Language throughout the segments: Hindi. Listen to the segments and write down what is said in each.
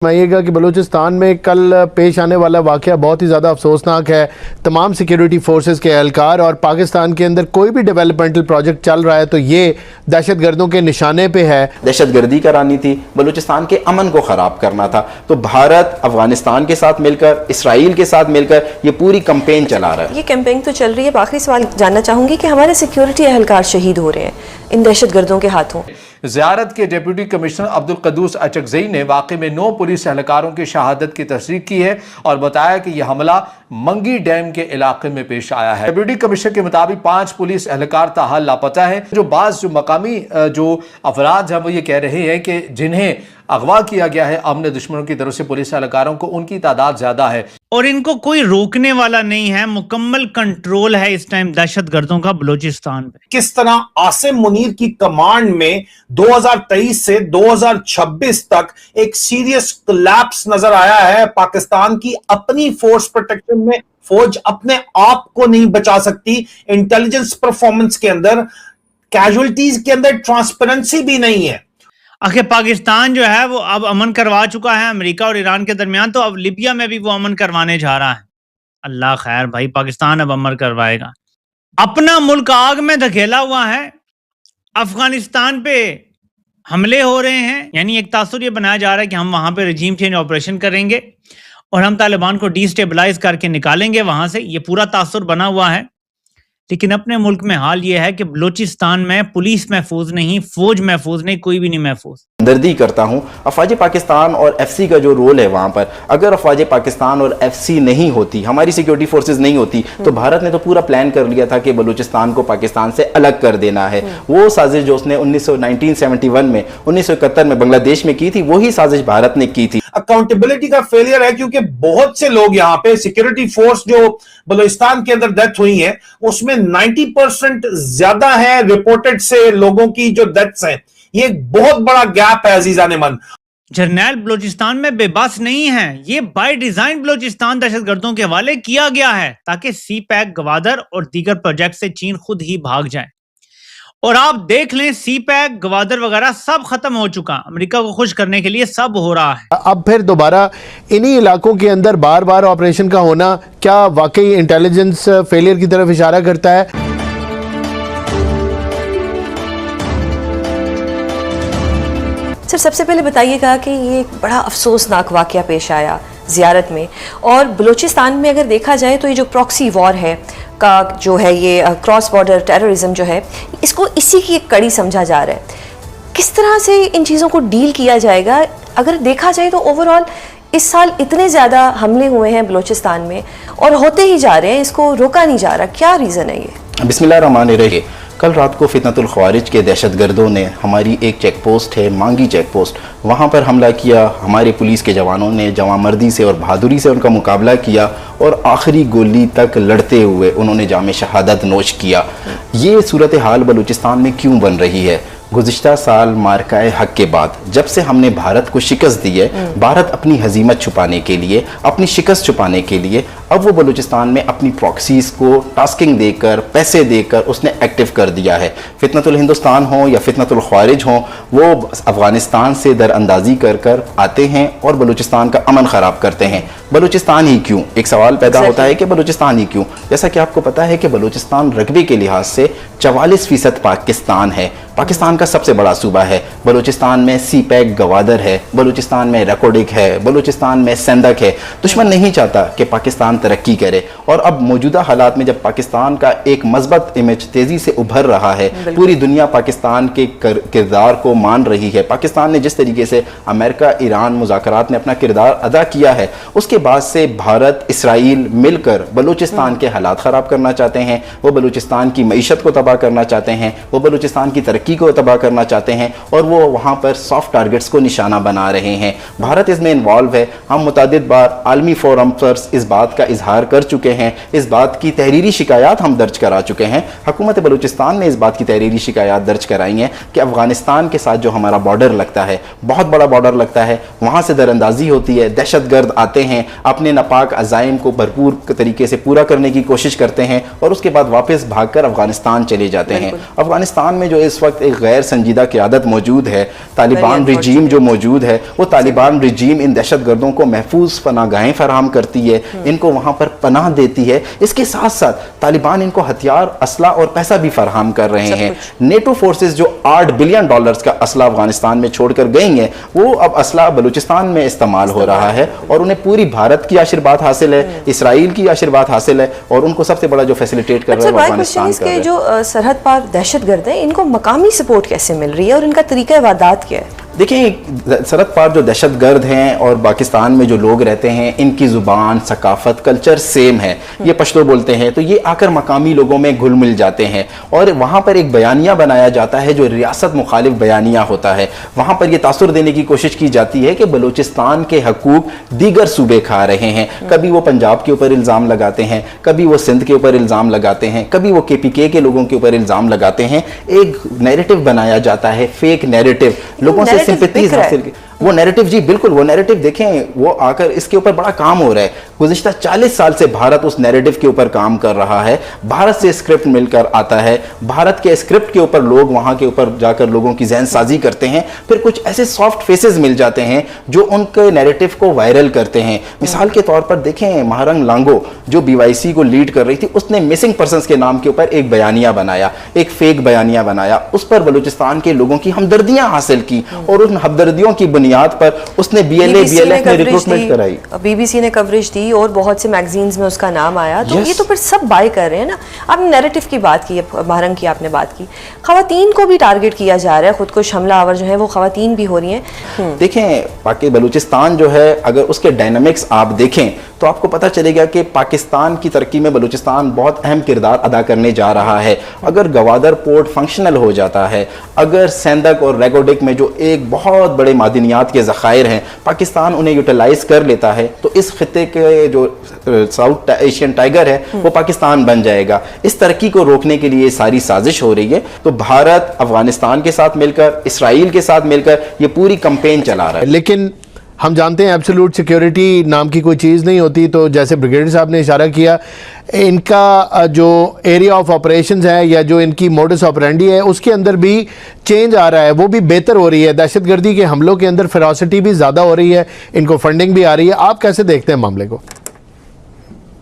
फरमाइएगा कि बलूचिस्तान में कल पेश आने वाला वाक़या बहुत ही ज़्यादा अफसोसनाक है। तमाम सिक्योरिटी फोर्सेस के एहलकार और पाकिस्तान के अंदर कोई भी डेवलपमेंटल प्रोजेक्ट चल रहा है तो ये दहशत गर्दों के निशाने पे है। दहशत गर्दी करानी थी, बलूचिस्तान के अमन को ख़राब करना था, तो भारत अफगानिस्तान के साथ मिलकर, इसराइल के साथ मिलकर ये पूरी कैंपेन चला रहा है। ये कैंपेन तो चल रही है। आखिरी सवाल जानना चाहूँगी कि हमारे सिक्योरिटी एहलकार शहीद हो रहे हैं इन दहशत गर्दों के हाथों। ज़ियारत के डिप्टी कमिश्नर अब्दुल कद्दूस अचकज़ई ने वाक़े में 9 पुलिस एहलकारों की शहादत की तस्दीक की है और बताया कि यह हमला मंगी डैम के इलाके में पेश आया है। डिप्टी कमिश्नर के मुताबिक 5 पुलिस एहलकार ताहाल लापता है। जो मकामी जो अफराद हैं वो ये कह रहे हैं कि जिन्हें अगवा किया गया है अमन दुश्मनों की तरफ से पुलिस एहलकारों को, उनकी तादाद ज्यादा है और इनको कोई रोकने वाला नहीं है। मुकम्मल कंट्रोल है इस टाइम दहशत गर्दों का बलूचिस्तान पे। किस तरह आसिम मुनीर की कमांड में 2023 से 2026 तक एक सीरियस कोलैप्स नजर आया है। पाकिस्तान की अपनी फोर्स प्रोटेक्शन में फौज अपने आप को नहीं बचा सकती। इंटेलिजेंस परफॉर्मेंस के अंदर, कैजुअलिटीज के अंदर ट्रांसपेरेंसी भी नहीं है। आखिर पाकिस्तान जो है वो अब अमन करवा चुका है अमेरिका और ईरान के दरमियान, तो अब लिबिया में भी वो अमन करवाने जा रहा है। अल्लाह खैर भाई, पाकिस्तान अब अमन करवाएगा। अपना मुल्क आग में धकेला हुआ है, अफगानिस्तान पे हमले हो रहे हैं, यानी एक तासुर ये बनाया जा रहा है कि हम वहां पे रजीम चेंज ऑपरेशन करेंगे और हम तालिबान को डिस्टेबलाइज करके निकालेंगे वहां से। ये पूरा तासुर बना हुआ है। लेकिन अपने मुल्क में हाल ये है कि बलूचिस्तान में पुलिस महफूज नहीं, फौज महफूज नहीं, कोई भी नहीं महफूज। दर्दी करता हूं अफवाज पाकिस्तान और एफसी का जो रोल है वहां पर, अगर अफवाज पाकिस्तान और एफसी नहीं होती, हमारी सिक्योरिटी फोर्सेस नहीं होती, तो भारत ने तो पूरा प्लान कर लिया था कि बलूचिस्तान को पाकिस्तान से अलग कर देना है। वो साजिश जो उसने 1971 में 1971 में बांग्लादेश में की थी, वही साजिश भारत ने की थी। अकाउंटेबिलिटी का फेलियर है, क्योंकि बहुत से लोग यहाँ पे सिक्योरिटी फोर्स जो बलूचिस्तान के अंदर डेथ हुई है उसमें 90% ज्यादा है रिपोर्टेड से लोगों की जो डेथ्स हैं। ये एक बहुत बड़ा गैप है अजीजान मन। जर्नैल बलूचिस्तान में बेबस नहीं है। ये बाय डिजाइन बलूचिस्तान दहशतगर्दों के हवाले किया गया है ताकि सी पैक, गवादर और दीगर प्रोजेक्ट से चीन खुद ही भाग जाए। और आप देख लें, सी पैक, गवादर वगैरह सब खत्म हो चुका। अमेरिका को खुश करने के लिए सब हो रहा है। अब फिर दोबारा इन्हीं इलाकों के अंदर बार बार ऑपरेशन का होना क्या वाकई इंटेलिजेंस फेलियर की तरफ इशारा करता है? सर, सबसे पहले बताइएगा कि ये एक बड़ा अफसोसनाक वाकया पेश आया ज़ियारत में, और बलूचिस्तान में अगर देखा जाए तो ये जो प्रॉक्सी वॉर है का जो है, ये क्रॉस बॉर्डर टेररिज्म जो है, इसको इसी की एक कड़ी समझा जा रहा है। किस तरह से इन चीज़ों को डील किया जाएगा? अगर देखा जाए तो ओवरऑल इस साल इतने ज़्यादा हमले हुए हैं बलूचिस्तान में और होते ही जा रहे हैं, इसको रोका नहीं जा रहा। क्या रीज़न है ये? बिस्मिल्लाहिर्रहमानिर्रहीम। कल रात को फितनतुल ख्वारिज के दहशत गर्दों ने हमारी एक चेक पोस्ट है, मांगी चेक पोस्ट, वहाँ पर हमला किया। हमारे पुलिस के जवानों ने जवामर्दी से और बहादुरी से उनका मुकाबला किया और आखिरी गोली तक लड़ते हुए उन्होंने जामे शहादत नोश किया। ये सूरत हाल बलूचिस्तान में क्यों बन रही है? गुज़िश्ता साल मार्काए हक के बाद जब से हमने भारत को शिकस्त दी है, भारत अपनी हजीमत छुपाने के लिए, अपनी शिकस्त छुपाने के लिए अब वो बलूचिस्तान में अपनी प्रॉक्सीज को टास्किंग देकर, पैसे देकर उसने एक्टिव कर दिया है। फितनतुल हिंदुस्तान हो या फितनतुल ख्वारिज हो, वो अफगानिस्तान से दरअंदाजी कर कर आते हैं और बलूचिस्तान का अमन ख़राब करते हैं। बलूचिस्तान ही क्यों? एक सवाल पैदा होता है कि बलूचिस्तान ही क्यों? जैसा कि आपको पता है कि बलूचिस्तान रकबे के लिहाज से 44% पाकिस्तान है, पाकिस्तान का सबसे बड़ा सूबा है। बलूचिस्तान में सी पैक, गवादर है, बलूचिस्तान में रकोडिक है, बलूचिस्तान में सेंदक है। दुश्मन नहीं चाहता कि पाकिस्तान तरक्की करे, और अब मौजूदा हालात में जब पाकिस्तान का एक मजबूत इमेज तेजी से उभर रहा है, पूरी दुनिया पाकिस्तान के किरदार को मान रही है। पाकिस्तान ने जिस तरीके से अमेरिका ईरान मुज़ाकरात में अपना किरदार अदा किया है, उसके बाद से भारत, इसराइल मिलकर बलूचिस्तान के हालात ख़राब करना चाहते हैं। वो बलूचिस्तान की मईशत को तबाह करना चाहते हैं, वो बलूचिस्तान की तरक्की को तबाह करना चाहते हैं, और वो वहाँ पर सॉफ्ट टारगेट्स को निशाना बना रहे हैं। भारत इसमें इन्वॉल्व है। हम मुतअद्दिद बार आलमी फोरम पर इस बात का इजहार कर चुके हैं, इस बात की तहरीरी शिकायत हम दर्ज करा चुके हैं। हुकूमत बलूचिस्तान ने इस बात की तहरीरी शिकायत दर्ज कराई है कि अफगानिस्तान के साथ जो हमारा बॉर्डर लगता है, बहुत बड़ा बॉर्डर लगता है, वहाँ से दरअंदाजी होती है, दहशतगर्द आते हैं, अपने नापाक अज़ाइम को भरपूर तरीके से पूरा करने की कोशिश करते हैं और उसके बाद वापस भागकर अफगानिस्तान चले जाते हैं। अफगानिस्तान में जो इस वक्त वक्त एक गैर संजीदा क़यादत मौजूद है, तालिबान रिजीम जो मौजूद है, वो तालिबान रिजीम इन दहशत गर्दों को महफूज पनागाहें फराहम करती है, इनको वहाँ पर पनाह देती है। इसके साथ साथ तालिबान इनको हथियार, असला और पैसा भी फराहम कर रहे हैं। नेटो फोर्सेस जो $8 बिलियन का असला अफगानिस्तान में छोड़कर गई हैं, वो अब असला बलूचिस्तान में इस्तेमाल हो रहा है और उन्हें पूरी भारत की आशीर्वाद हासिल है, इसराइल की आशीर्वाद हासिल है और उनको सबसे बड़ा जो फैसिलिटेट कर रहा है वो अफगानिस्तान कर रहा है। जो सरहद पार दहशतगर्द हैं, इनको मकामी सपोर्ट कैसे मिल रही है और इनका तरीका वारदात क्या है? देखिए, सरहद पार जो दहशतगर्द हैं और पाकिस्तान में जो लोग रहते हैं, इनकी ज़ुबान, सकाफ़त, कल्चर सेम है। ये पश्तो बोलते हैं तो ये आकर मकामी लोगों में घुल मिल जाते हैं और वहाँ पर एक बयानिया बनाया जाता है जो रियासत मुखालिफ बयानिया होता है। वहाँ पर ये तासुर देने की कोशिश की जाती है कि बलूचिस्तान के हकूक दीगर सूबे खा रहे हैं। कभी वो पंजाब के ऊपर इल्ज़ाम लगाते हैं, कभी वो सिंध के ऊपर इल्ज़ाम लगाते हैं, कभी वो KPK के लोगों के ऊपर इल्ज़ाम लगाते हैं। एक नैरेटिव बनाया जाता है, फेक नैरेटिव, लोगों से सिंपैथीज हासिल की। वो नैरेटिव, जी बिल्कुल, वो नैरेटिव देखें, वो आकर इसके ऊपर बड़ा काम हो रहा है। गुज़िश्ता 40 साल से भारत उस नैरेटिव के ऊपर काम कर रहा है। भारत से स्क्रिप्ट मिलकर आता है, भारत के स्क्रिप्ट के ऊपर लोग वहाँ के ऊपर जाकर लोगों की जहन साजी करते हैं, फिर कुछ ऐसे सॉफ्ट फेसेस मिल जाते हैं जो उनके नैरेटिव को वायरल करते हैं। मिसाल के तौर पर देखें, महारंग लांगो जो BYC को लीड कर रही थी, उसने मिसिंग पर्सन्स के नाम के ऊपर एक बयानिया बनाया, एक फेक बयानिया बनाया, उस पर बलूचिस्तान के लोगों की हमदर्दियां हासिल की और उन हमदर्दियों की बुनियाद पर उसने BLF में रिक्रूटमेंट कराई। BBC ने कवरेज दी और बहुत से मैगजीन्स में उसका नाम आया। तो ये तो फिर सब बाय कर रहे हैं ना। आपने नैरेटिव की बात की, महारंग की आपने बात की, खवातीन को भी टारगेट किया जा रहा है, खुदकुश हमला आवर जो है वो खवातीन भी हो रही हैं। देखें, पाकि बलूचिस्तान जो है, अगर उसके डायनामिक्स आप देखें तो आपको पता चलेगा कि पाकिस्तान की तरक्की में बलूचिस्तान बहुत अहम किरदार अदा करने जा रहा है। अगर गवादर पोर्ट फंक्शनल हो जाता है, अगर सेंदक और रेगोडिक में जो एक बहुत बड़े मादनियात के ज़खायर हैं, पाकिस्तान उन्हें यूटिलाइज कर लेता है, तो इस खिते के जो साउथ एशियन टाइगर है वो पाकिस्तान बन जाएगा। इस तरक्की को रोकने के लिए सारी साजिश हो रही है। तो भारत अफगानिस्तान के साथ मिलकर, इसराइल के साथ मिलकर ये पूरी कैंपेन चला रहा है। लेकिन हम जानते हैं एब्सोल्यूट सिक्योरिटी नाम की कोई चीज़ नहीं होती। तो जैसे ब्रिगेडियर साहब ने इशारा किया, इनका जो एरिया ऑफ ऑपरेशंस है या जो इनकी मोडस ऑपरेंडी है, उसके अंदर भी चेंज आ रहा है, वो भी बेहतर हो रही है। दहशतगर्दी के हमलों के अंदर फेरोसिटी भी ज़्यादा हो रही है, इनको फंडिंग भी आ रही है। आप कैसे देखते हैं मामले को?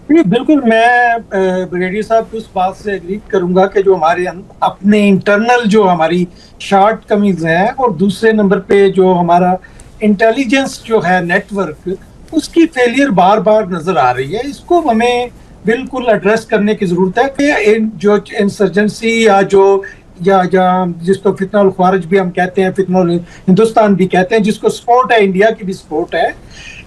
बिल्कुल, मैं ब्रिगेडियर साहब की उस बात से एग्री करूंगा कि जो हमारे अपने इंटरनल जो हमारी शॉर्ट कमीज हैं और दूसरे नंबर पे जो हमारा इंटेलिजेंस जो है नेटवर्क, उसकी फेलियर बार बार नजर आ रही है। इसको हमें बिल्कुल एड्रेस करने की जरूरत है कि जो इंसर्जेंसी या जिसको फितनाउल ख्वारिज भी हम कहते हैं, फितनाउल हिंदुस्तान भी कहते हैं, जिसको सपोर्ट है, इंडिया की भी सपोर्ट है,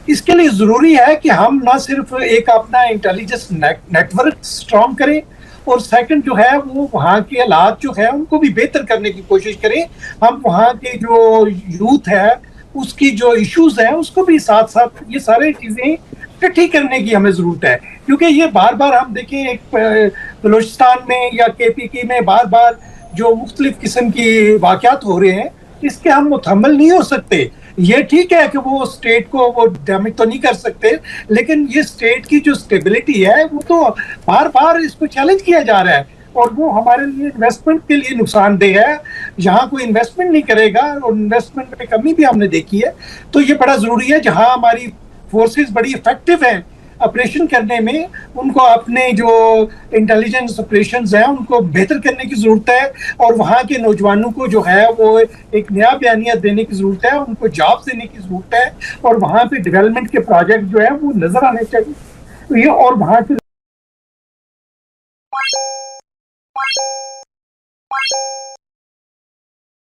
इसके लिए जरूरी है कि हम ना सिर्फ एक अपना इंटेलिजेंस नेटवर्क स्ट्रॉन्ग करें और सेकंड जो है वो वहाँ के हालात जो है उनको भी बेहतर करने की कोशिश करें। हम वहाँ के जो यूथ है उसकी जो इश्यूज है उसको भी साथ साथ ये सारे चीजें इकट्ठी करने की हमें जरूरत है, क्योंकि ये बार बार हम देखें एक बलूचिस्तान में या KPK में बार बार जो मुख्तलिफ किस्म की वाक़यात हो रहे हैं, इसके हम मुतहम्मिल नहीं हो सकते। ये ठीक है कि वो स्टेट को वो डैमेज तो नहीं कर सकते, लेकिन ये स्टेट की जो स्टेबिलिटी है वो तो बार बार इसको चैलेंज किया जा रहा है और वो हमारे लिए इन्वेस्टमेंट के लिए नुकसानदेह है। जहाँ कोई इन्वेस्टमेंट नहीं करेगा और इन्वेस्टमेंट में कमी भी हमने देखी है, तो ये बड़ा ज़रूरी है। जहाँ हमारी फोर्सेस बड़ी इफेक्टिव हैं ऑपरेशन करने में, उनको अपने जो इंटेलिजेंस ऑपरेशंस हैं उनको बेहतर करने की ज़रूरत है और वहाँ के नौजवानों को जो है वो एक नया बयानिया देने की ज़रूरत है, उनको जॉब देने की ज़रूरत है और वहाँ पे डेवलपमेंट के प्रोजेक्ट जो है वो नज़र आने चाहिए। तो ये और वहाँ के